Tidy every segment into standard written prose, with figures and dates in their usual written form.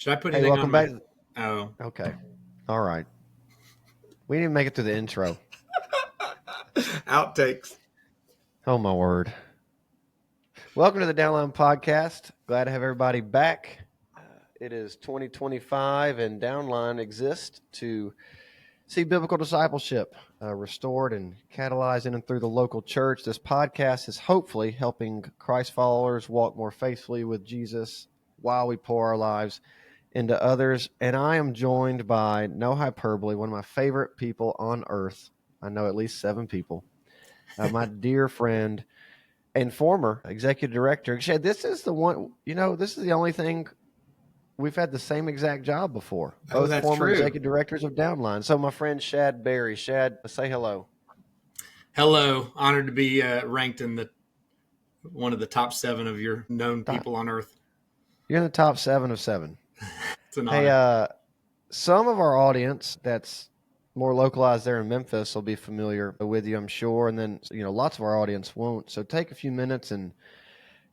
Should I put Hey, anything welcome on back. my... Oh. Okay. All right. We didn't even make it through the intro. Outtakes. Oh, my word. Welcome to the Downline podcast. Glad to have everybody back. It is 2025, and Downline exists to see biblical discipleship restored and catalyzed in and through the local church. This podcast is hopefully helping Christ followers walk more faithfully with Jesus while we pour our lives into others. And I am joined by, no hyperbole, one of my favorite people on earth. I know at least 7 people. My dear friend and former executive director. Shad, this is the one, this is the only thing we've had the same exact job before. Oh, Both that's former true. executive directors of Downline. So my friend Shad Berry. Shad, say hello. Hello. Honored to be ranked in one of the top 7 of your known people on earth. You're in the top 7 of 7. It's an honor. Hey, some of our audience that's more localized there in Memphis will be familiar with you, I'm sure. And then, lots of our audience won't. So take a few minutes and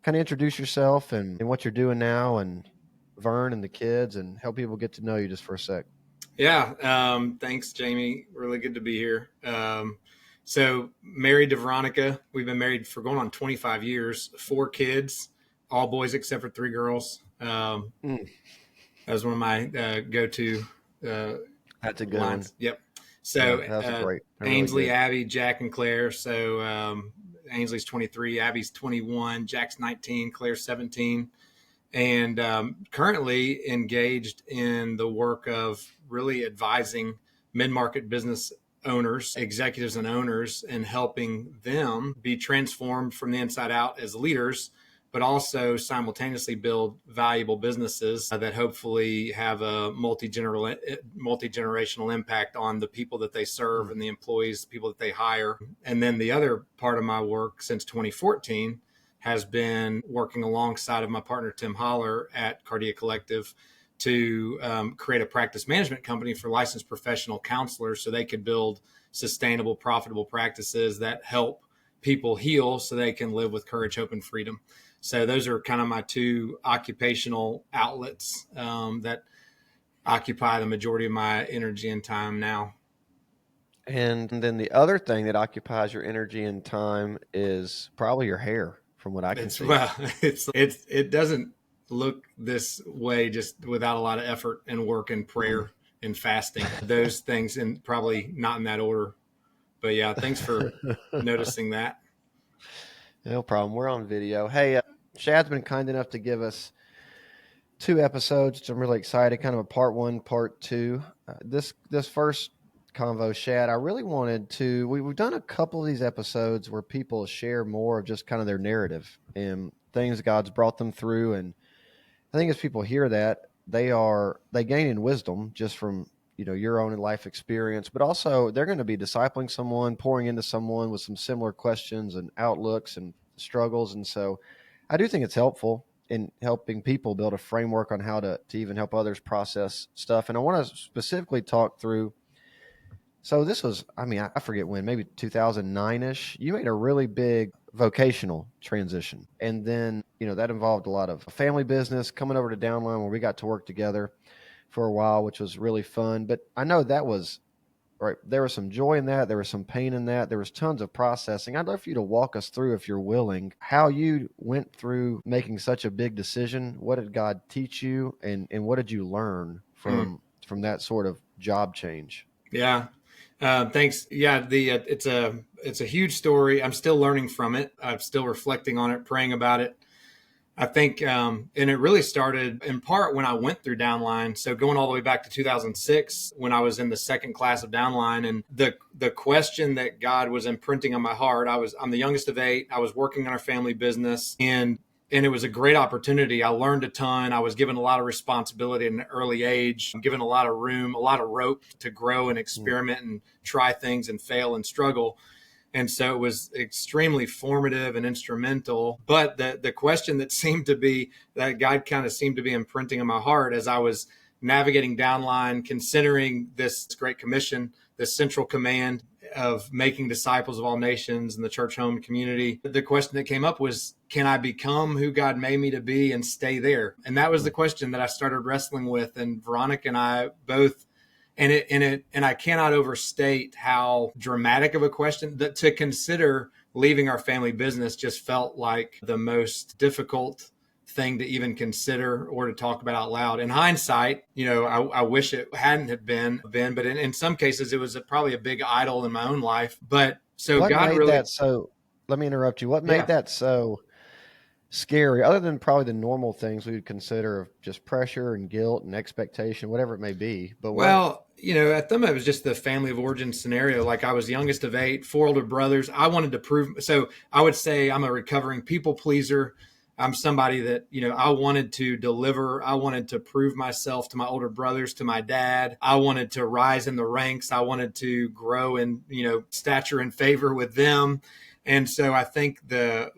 kind of introduce yourself and what you're doing now, and Vern and the kids, and help people get to know you just for a sec. Yeah. Thanks, Jamie. Really good to be here. So married to Veronica. We've been married for going on 25 years, 4 kids, all boys except for 3 girls. That was one of my go-to That's a good lines. one. Yep. So yeah, that was great. Ainsley, really Abby, Jack, and Claire. So Ainsley's 23, Abby's 21, Jack's 19, Claire's 17. And currently engaged in the work of really advising mid-market business owners, executives and owners, and helping them be transformed from the inside out as leaders, but also simultaneously build valuable businesses that hopefully have a multi-generational impact on the people that they serve and the employees, the people that they hire. And then the other part of my work since 2014 has been working alongside of my partner, Tim Holler, at Cardia Collective to create a practice management company for licensed professional counselors so they could build sustainable, profitable practices that help people heal so they can live with courage, hope, and freedom. So those are kind of my 2 occupational outlets that occupy the majority of my energy and time now. And then the other thing that occupies your energy and time is probably your hair, from what I can see. Well, it doesn't look this way just without a lot of effort and work and prayer and fasting. Those things, and probably not in that order. But yeah, thanks for noticing that. No problem. We're on video. Hey, Shad's been kind enough to give us 2 episodes, which I'm really excited. Kind of a part 1, part 2. This first convo, Shad, I really wanted to. We've done a couple of these episodes where people share more of just kind of their narrative and things God's brought them through, and I think as people hear that, they gain in wisdom just from your own life experience, but also they're going to be discipling someone, pouring into someone with some similar questions and outlooks and struggles. And so I do think it's helpful in helping people build a framework on how to even help others process stuff. And I want to specifically talk through. So this was, I forget when, maybe 2009-ish, you made a really big vocational transition. And then, that involved a lot of family business, coming over to Downline where we got to work together for a while, which was really fun. But I know that was, right, there was some joy in that. There was some pain in that. There was tons of processing. I'd love for you to walk us through, if you're willing, how you went through making such a big decision. What did God teach you? And what did you learn from that sort of job change? Yeah. Thanks. Yeah, it's a huge story. I'm still learning from it. I'm still reflecting on it, praying about it. I think, and it really started in part when I went through Downline. So going all the way back to 2006, when I was in the 2nd class of Downline, and the question that God was imprinting on my heart. I'm the youngest of 8. I was working on our family business, and it was a great opportunity. I learned a ton. I was given a lot of responsibility at an early age, given a lot of room, a lot of rope to grow and experiment and try things and fail and struggle. And so it was extremely formative and instrumental. But the question that God kind of seemed to be imprinting on my heart as I was navigating Downline, considering this Great Commission, this central command, of making disciples of all nations in the church home community, the question that came up was, can I become who God made me to be and stay there? And that was the question that I started wrestling with. And Veronica and I both, and I cannot overstate how dramatic of a question that to consider leaving our family business just felt like the most difficult thing to even consider or to talk about out loud. In hindsight, I wish it hadn't have been, but in some cases it was probably a big idol in my own life. But so What God made really, that so, let me interrupt you. What made that so scary, other than probably the normal things we would consider of just pressure and guilt and expectation, whatever it may be? But at them, it was just the family of origin scenario. Like I was the youngest of 8, 4 older brothers. I wanted to prove. So I would say I'm a recovering people pleaser. I'm somebody that, I wanted to deliver. I wanted to prove myself to my older brothers, to my dad. I wanted to rise in the ranks. I wanted to grow in, stature and favor with them. And so I think the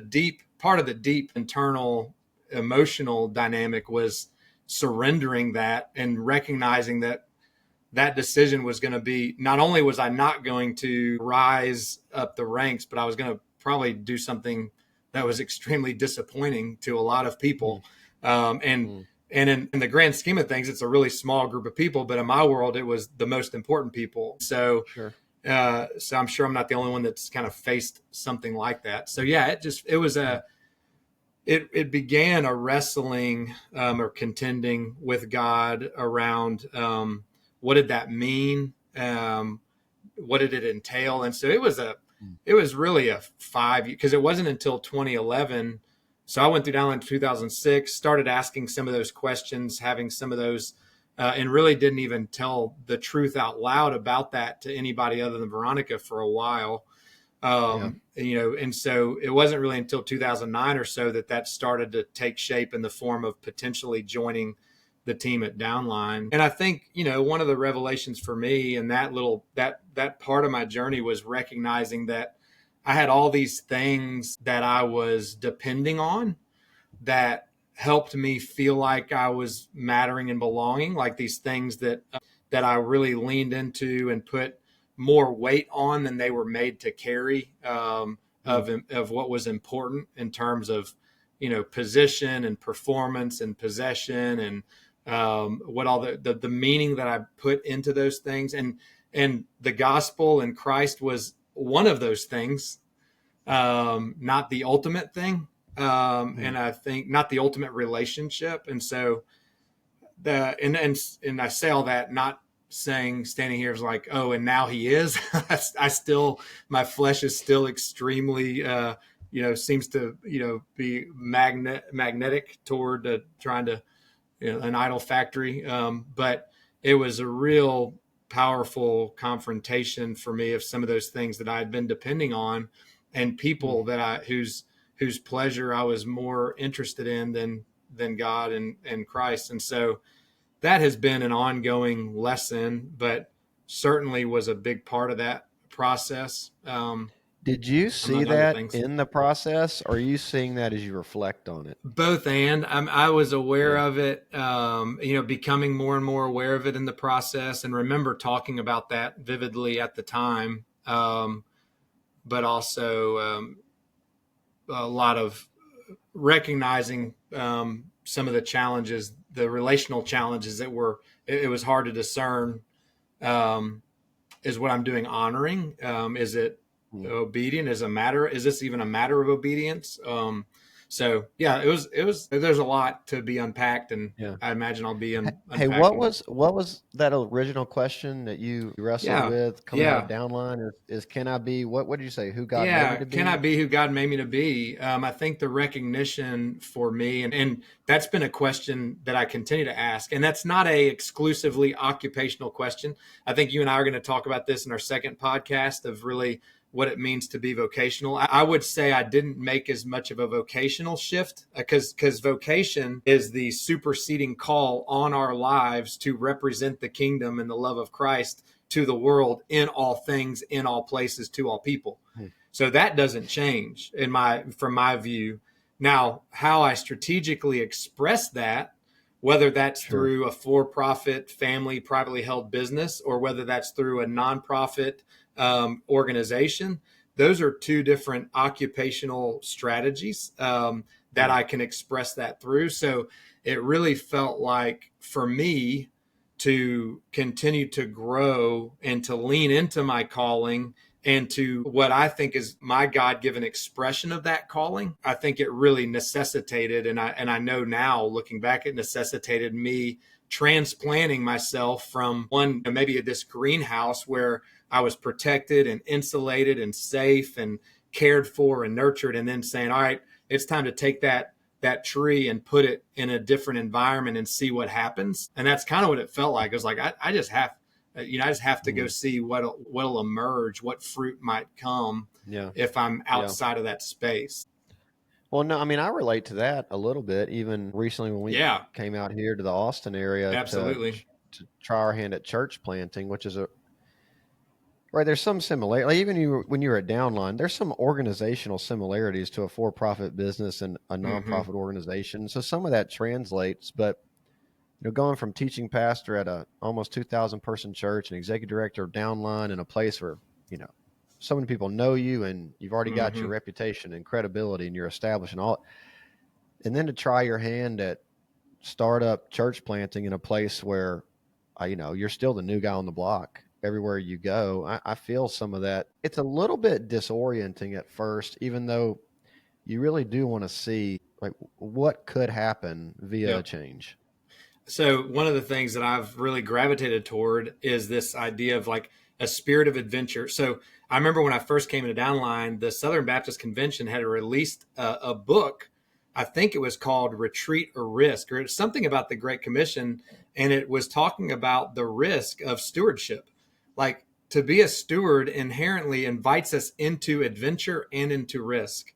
deep part of the deep internal emotional dynamic was surrendering that and recognizing that decision was going to be, not only was I not going to rise up the ranks, but I was going to probably do something that was extremely disappointing to a lot of people. And in the grand scheme of things, it's a really small group of people, but in my world, it was the most important people. So, sure. So I'm sure I'm not the only one that's kind of faced something like that. So yeah, it began a wrestling or contending with God around what did that mean? What did it entail? And so it was really a 5 year, because it wasn't until 2011. So I went through Downline in 2006, started asking some of those questions, having some of those, and really didn't even tell the truth out loud about that to anybody other than Veronica for a while. And so it wasn't really until 2009 or so that started to take shape in the form of potentially joining the team at Downline. And I think, one of the revelations for me and that part of my journey was recognizing that I had all these things that I was depending on that helped me feel like I was mattering and belonging, like these things that I really leaned into and put more weight on than they were made to carry, of what was important in terms of, position and performance and possession and what all the meaning that I put into those things. And the gospel and Christ was one of those things, not the ultimate thing. And I think not the ultimate relationship. And so and I say all that, not standing here is like, oh, and now he is. My flesh is still extremely, seems to, be magnetic toward trying to, an idol factory. But it was a real powerful confrontation for me of some of those things that I had been depending on, and people whose pleasure I was more interested in than God and Christ. And so that has been an ongoing lesson, but certainly was a big part of that process. Did you see that in the process, or are you seeing that as you reflect on it? Both, and I was aware of it, becoming more and more aware of it in the process, and remember talking about that vividly at the time, but also a lot of recognizing some of the challenges, the relational challenges that it was hard to discern. Is what I'm doing honoring? Is it obedient? Is this even a matter of obedience? So yeah, it was, there's a lot to be unpacked, and I imagine I'll be unpacking. Hey, what was that original question that you wrestled with coming out of Downline? Is can I be, what did you say? Who God made me to be? Can I be who God made me to be? I think the recognition for me, and that's been a question that I continue to ask, and that's not a exclusively occupational question. I think you and I are going to talk about this in our second podcast of really what it means to be vocational. I would say I didn't make as much of a vocational shift, because vocation is the superseding call on our lives to represent the kingdom and the love of Christ to the world in all things, in all places, to all people. So that doesn't change from my view. Now, how I strategically express that whether that's Sure. through a for-profit, family, privately held business, or whether that's through a nonprofit organization. Those are two different occupational strategies that Mm. I can express that through. So it really felt like for me to continue to grow and to lean into my calling and to what I think is my God-given expression of that calling. I think it really necessitated, and I know now looking back, it necessitated me transplanting myself from one, maybe this greenhouse where I was protected and insulated and safe and cared for and nurtured, and then saying, all right, it's time to take that tree and put it in a different environment and see what happens. And that's kind of what it felt like. It was like, I just have, I just have to go Mm. see what'll emerge, what fruit might come Yeah. if I'm Yeah. outside of that space. Well, no, I mean, I relate to that a little bit. Even recently, when we Yeah, came out here to the Austin area absolutely. to try our hand at church planting, which is a right. There's some similarity. Like even when you were at Downline, there's some organizational similarities to a for-profit business and a Mm-hmm. nonprofit organization. So some of that translates. But going from teaching pastor at a almost 2,000 person church and executive director of Downline in a place where you know so many people know you and you've already got your Mm-hmm. reputation and credibility and you're established and all, and then to try your hand at startup church planting in a place where you're still the new guy on the block everywhere you go. I feel some of that. It's a little bit disorienting at first, even though you really do want to see like what could happen via a Yep. change. So one of the things that I've really gravitated toward is this idea of like a spirit of adventure. So I remember when I first came into Downline, the Southern Baptist Convention had released a book. I think it was called Retreat or Risk, or it's something about the Great Commission. And it was talking about the risk of stewardship. Like to be a steward inherently invites us into adventure and into risk.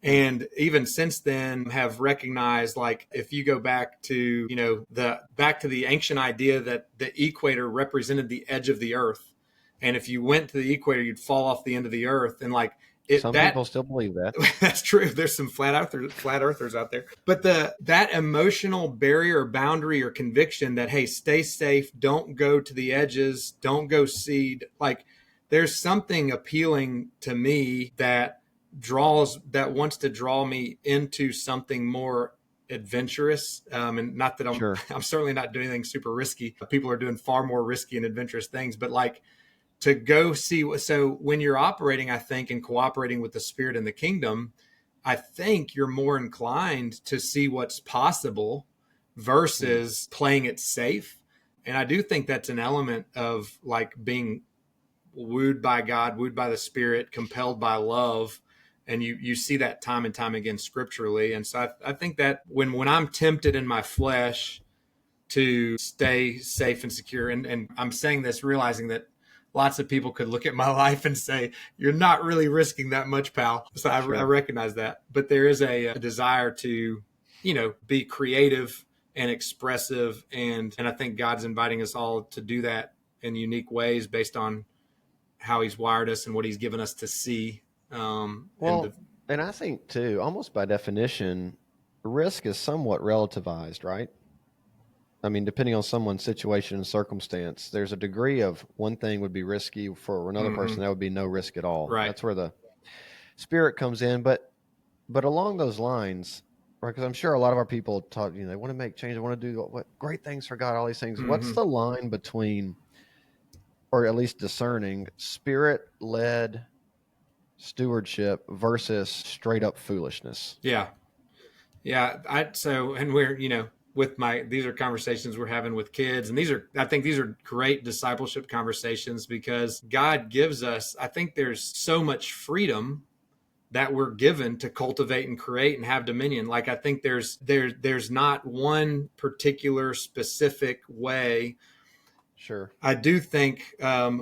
And even since then have recognized, like, if you go back to the ancient idea that the equator represented the edge of the earth, and if you went to the equator you'd fall off the end of the earth, and like it Some that people still believe that. that's true. There's some flat earthers out there, but that emotional barrier or boundary or conviction that, hey, stay safe, don't go to the edges, don't go seed, like there's something appealing to me that wants to draw me into something more adventurous. And not that I'm Sure. I'm certainly not doing anything super risky. People are doing far more risky and adventurous things, but like to go see. So when you're operating, I think, and cooperating with the Spirit in the kingdom, I think you're more inclined to see what's possible Mm. versus playing it safe. And I do think that's an element of like being wooed by God, wooed by the Spirit, compelled by love. And you see that time and time again scripturally. And so I think that when I'm tempted in my flesh to stay safe and secure, and I'm saying this realizing that lots of people could look at my life and say, you're not really risking that much, pal. So I Sure. recognize that. But there is a desire to, be creative and expressive. And I think God's inviting us all to do that in unique ways based on how he's wired us and what he's given us to see. And Well, and I think too, almost by definition, risk is somewhat relativized, right? I mean, depending on someone's situation and circumstance, there's a degree of one thing would be risky for another mm-hmm, person that would be no risk at all. right. That's where the spirit comes in. But along those lines, right? Because I'm sure a lot of our people talk, they want to make change, they want to do what great things for God, all these things. What's Mm-hmm. the line between, or at least discerning, spirit led stewardship versus straight up foolishness? Yeah. Yeah. And we're, these are conversations we're having with kids. And I think these are great discipleship conversations because God gives us, I think there's so much freedom that we're given to cultivate and create and have dominion. Like I think there's not one particular specific way. Sure. I do think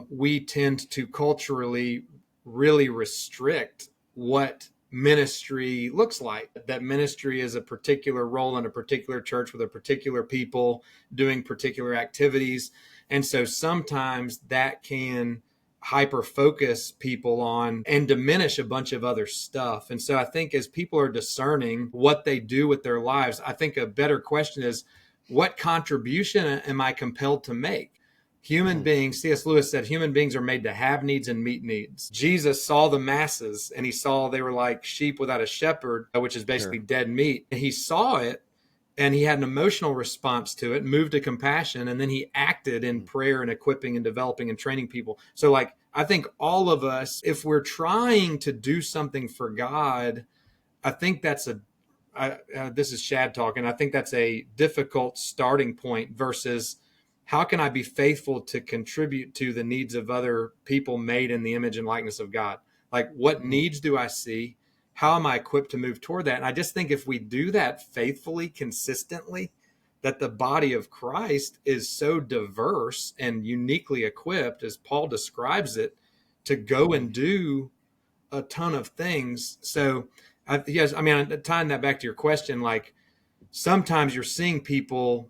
we tend to culturally really restrict what ministry looks like. That ministry is a particular role in a particular church with a particular people doing particular activities. And so sometimes that can hyper focus people on and diminish a bunch of other stuff. And so I think as people are discerning what they do with their lives, I think a better question is, what contribution am I compelled to make? Human beings, C.S. Lewis said, human beings are made to have needs and meet needs. Jesus saw the masses, and he saw they were like sheep without a shepherd, which is basically dead meat. And he saw it, and he had an emotional response to it, moved to compassion, and then he acted in prayer and equipping and developing and training people. So like, I think all of us, if we're trying to do something for God, I think that's this is Shad talking. I think that's a difficult starting point versus how can I be faithful to contribute to the needs of other people made in the image and likeness of God? Like, what needs do I see? How am I equipped to move toward that? And I just think if we do that faithfully, consistently, that the body of Christ is so diverse and uniquely equipped, as Paul describes it, to go and do a ton of things. So, yes, I mean, tying that back to your question, like sometimes you're seeing people,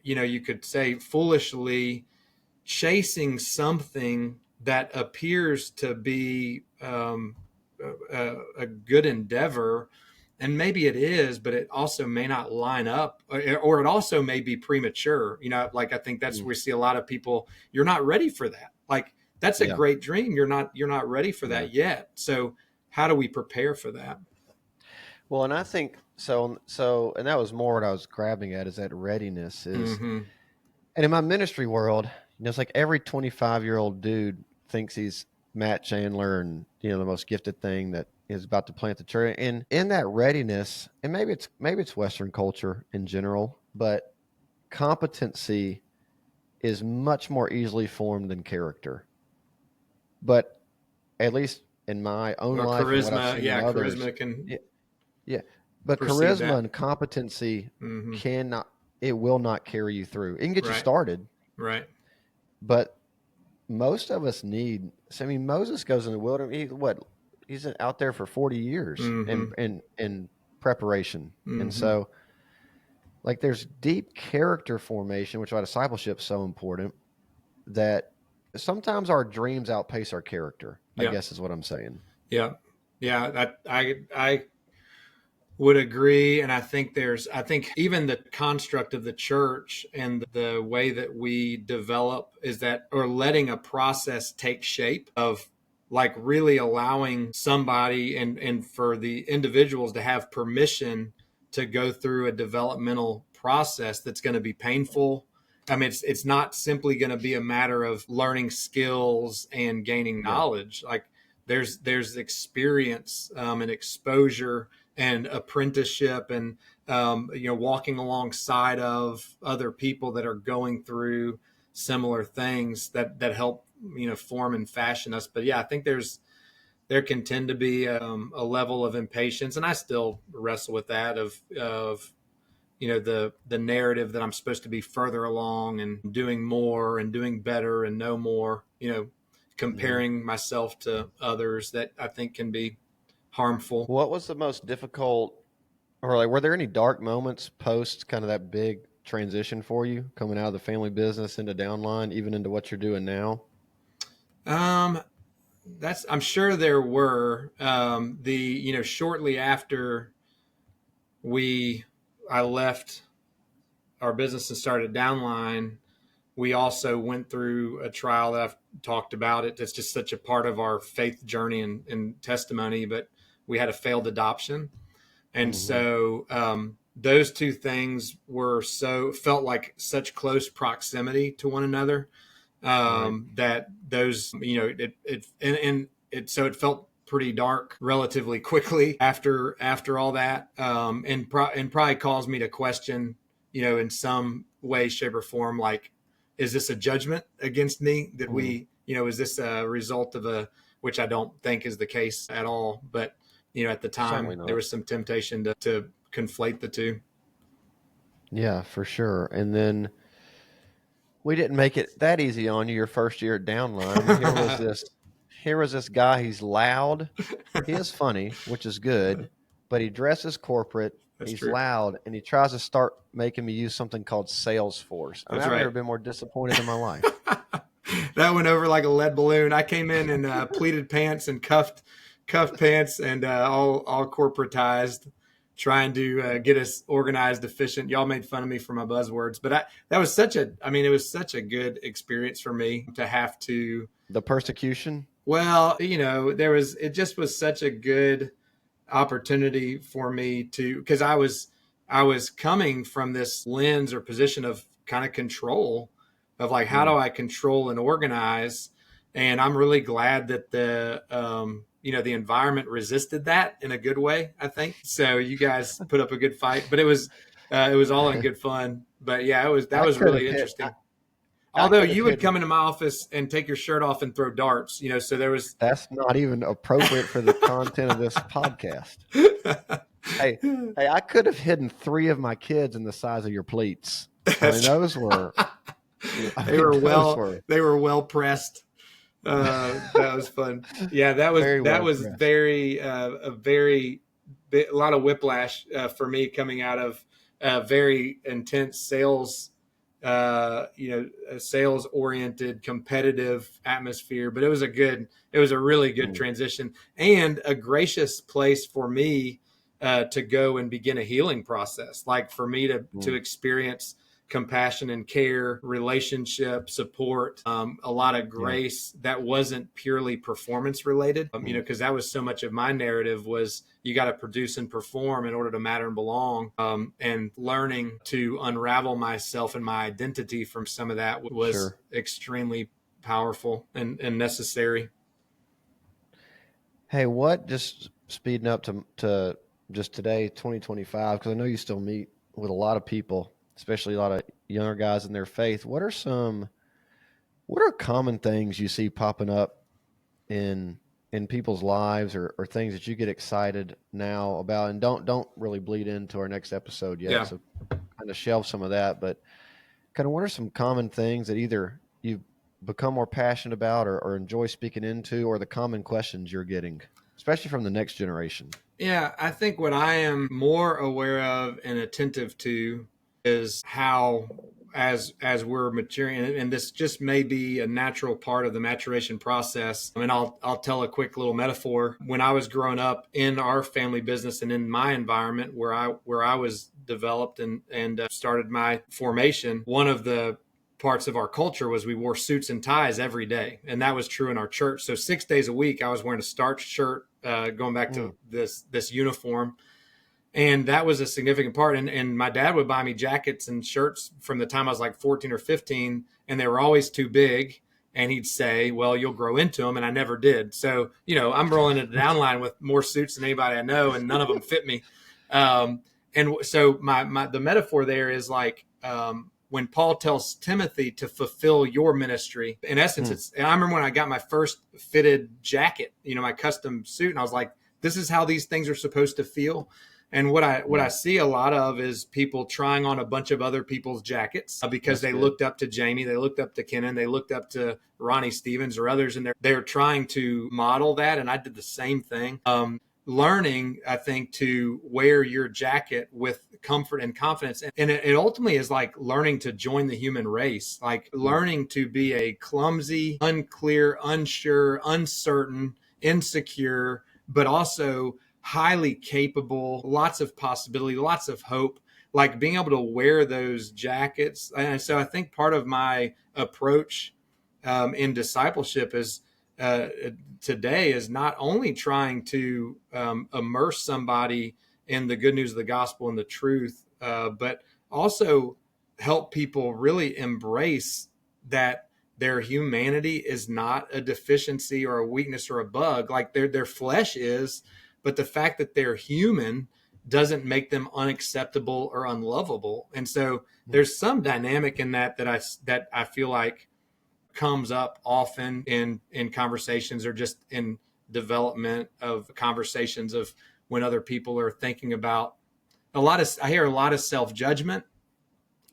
you could say foolishly chasing something that appears to be a good endeavor. And maybe it is, but it also may not line up, or it also may be premature. Like I think that's where we see a lot of people, you're not ready for that. Like that's a great dream. You're not ready for that yet. So how do we prepare for that? Well, and I think so, and that was more what I was grabbing at, is that readiness is, and in my ministry world, it's like every 25-year-old dude thinks he's Matt Chandler and, the most gifted thing that is about to plant the church. And in that readiness, and maybe it's Western culture in general, but competency is much more easily formed than character. But at least in my own life, charisma, and what I've seen in others, charisma can, but charisma that. and competency it will not carry you through. It can get you started, right? But most of us need. So, I mean, Moses goes in the wilderness. He's out there for 40 years in preparation, and so like there's deep character formation, which is why discipleship is so important. That sometimes our dreams outpace our character. I guess is what I'm saying. Yeah. I would agree. And I think even the construct of the church and the way that we develop is that, or letting a process take shape of like really allowing somebody and for the individuals to have permission to go through a developmental process that's going to be painful. I mean, it's not simply going to be a matter of learning skills and gaining knowledge. Like there's experience and exposure and apprenticeship and walking alongside of other people that are going through similar things that help form and fashion us. But I think there can tend to be a level of impatience, and I still wrestle with that of the narrative that I'm supposed to be further along and doing more and doing better and know more, comparing myself to others, that I think can be harmful. What was the most difficult, or like, were there any dark moments post kind of that big transition for you, coming out of the family business into Downline, even into what you're doing now? I'm sure there were. Shortly after I left our business and started Downline, we also went through a trial that I've talked about. It's just such a part of our faith journey and testimony, but we had a failed adoption. And so those two things felt like such close proximity to one another that those, so it felt pretty dark relatively quickly after all that, and probably caused me to question, in some way, shape, or form, like, is this a judgment against me? Did we, is this a result of which I don't think is the case at all, but at the time there was some temptation to conflate the two. Yeah, for sure. And then we didn't make it that easy on you your first year at Downline. Here was this guy. He's loud. He is funny, which is good, but he dresses corporate. He's true. Loud, and he tries to start making me use something called Salesforce. I've never been more disappointed in my life. That went over like a lead balloon. I came in pleated pants and cuffed pants and all corporatized. trying to get us organized, efficient. Y'all made fun of me for my buzzwords, but it was such a good experience for me to have to. The persecution. Well, it just was such a good opportunity for me because I was coming from this lens or position of kind of control of like, how do I control and organize? And I'm really glad that the environment resisted that in a good way, I think. So you guys put up a good fight, but it was all in good fun. But yeah, that was really interesting. Although you would come into my office and take your shirt off and throw darts, so there was. That's not even appropriate for the content of this podcast. Hey, I could have hidden 3 of my kids in the size of your pleats. Those were. They were well pressed. That was fun. Yeah, that was a lot of whiplash for me coming out of very intense sales, sales oriented competitive atmosphere. But it was a really good transition and a gracious place for me to go and begin a healing process. Like for me to experience compassion and care, relationship, support, a lot of grace that wasn't purely performance related, because that was so much of my narrative was you got to produce and perform in order to matter and belong. And learning to unravel myself and my identity from some of that was extremely powerful and necessary. Hey, just speeding up to just today, 2025, because I know you still meet with a lot of people, especially a lot of younger guys in their faith. What are common things you see popping up in people's lives or things that you get excited now about? And don't really bleed into our next episode yet. Yeah. So kind of shelve some of that, but kind of what are some common things that either you've become more passionate about or enjoy speaking into, or the common questions you're getting, especially from the next generation? Yeah, I think what I am more aware of and attentive to is how, as we're maturing, and this just may be a natural part of the maturation process. I mean, I'll tell a quick little metaphor. When I was growing up in our family business and in my environment where I was developed and started my formation, one of the parts of our culture was we wore suits and ties every day, and that was true in our church. So 6 days a week, I was wearing a starched shirt, going back to this uniform. And that was a significant part. And my dad would buy me jackets and shirts from the time I was like 14 or 15, and they were always too big. And he'd say, well, you'll grow into them. And I never did. So, I'm rolling into Downline with more suits than anybody I know, and none of them fit me. And so the metaphor there is like, when Paul tells Timothy to fulfill your ministry, in essence, and I remember when I got my first fitted jacket, my custom suit, and I was like, this is how these things are supposed to feel. And what I see a lot of is people trying on a bunch of other people's jackets because they looked up to Jamie, they looked up to Kenan, they looked up to Ronnie Stevens or others, and they're trying to model that. And I did the same thing. Learning, I think, to wear your jacket with comfort and confidence. And it ultimately is like learning to join the human race, like learning to be a clumsy, unclear, unsure, uncertain, insecure, but also highly capable, lots of possibility, lots of hope, like being able to wear those jackets. And so I think part of my approach in discipleship is today is not only trying to immerse somebody in the good news of the gospel and the truth, but also help people really embrace that their humanity is not a deficiency or a weakness or a bug. Like their flesh is, but the fact that they're human doesn't make them unacceptable or unlovable. And so there's some dynamic in that I feel like comes up often in conversations or just in development of conversations of when other people are thinking about I hear a lot of self-judgment,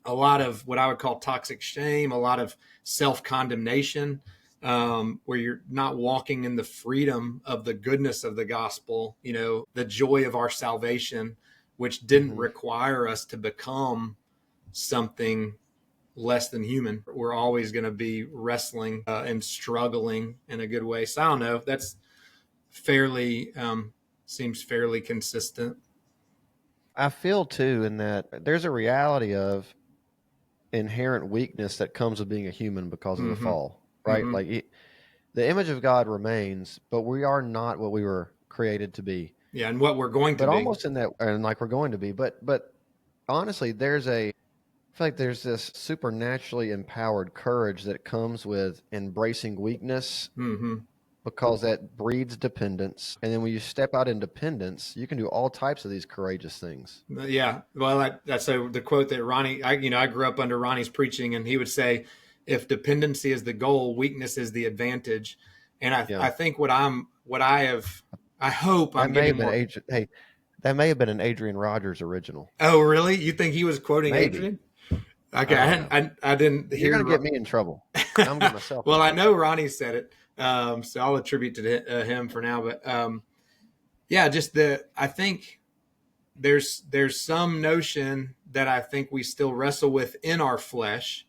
a lot of what I would call toxic shame, a lot of self-condemnation, where you're not walking in the freedom of the goodness of the gospel, the joy of our salvation, which didn't require us to become something less than human. We're always going to be wrestling and struggling in a good way. So I don't know. That's seems fairly consistent. I feel too in that there's a reality of inherent weakness that comes with being a human because of the Mm-hmm. fall, right? Mm-hmm. Like the image of God remains, but we are not what we were created to be. Yeah, and what we're going to But be. almost in that, and like we're going to be, but honestly, I feel like there's this supernaturally empowered courage that comes with embracing weakness Mm-hmm. because that breeds dependence. And then when you step out in dependence, you can do all types of these courageous things. Yeah, well, that's the quote that Ronnie. I grew up under Ronnie's preaching, and he would say, "If dependency is the goal, weakness is the advantage." And Yeah. I think I hope That I'm may getting have been more. Hey, that may have been an Adrian Rogers original. Oh, really? You think he was quoting Maybe. Adrian? Okay, I don't know. I didn't You're going to hear. get me in trouble. I'm getting myself in Well, I trouble. know Ronnie said it, so I'll attribute to him for now. But yeah, I think there's some notion that I think we still wrestle with in our flesh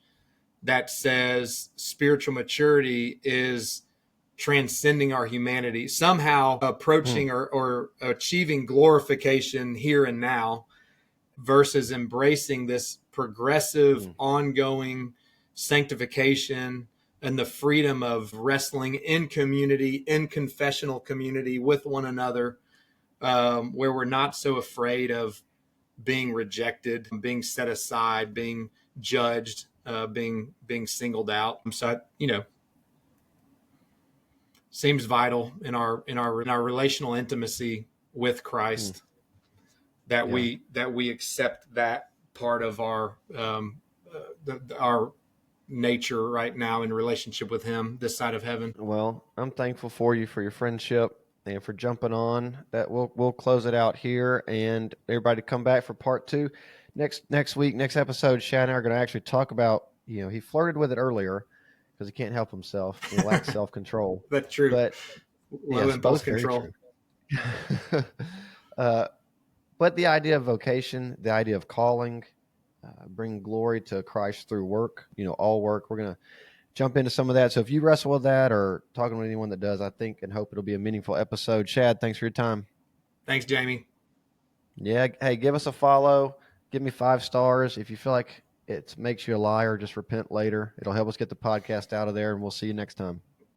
that says spiritual maturity is transcending our humanity, somehow Hmm. approaching or achieving glorification here and now, versus embracing this progressive, Hmm. ongoing sanctification and the freedom of wrestling in community, in confessional community with one another, where we're not so afraid of being rejected, being set aside, being judged, being singled out. So seems vital in our relational intimacy with Hmm. Christ that Yeah. we accept that part of our nature right now in relationship with Him this side of heaven. Well, I'm thankful for you for your friendship and for jumping on. That we'll close it out here, and everybody come back for part two next week, next episode. Shad and I are going to actually talk about. He flirted with it earlier because he can't help himself. He lacks self control. That's true. But Low yes, impulse both very control. true. uh, but the idea of vocation, the idea of calling, bring glory to Christ through work. All work. We're going to jump into some of that. So if you wrestle with that or talking with anyone that does, I think and hope it'll be a meaningful episode. Shad, thanks for your time. Thanks, Jamie. Yeah. Hey, give us a follow. Give me 5 stars. If you feel like it makes you a liar, just repent later. It'll help us get the podcast out of there, and we'll see you next time.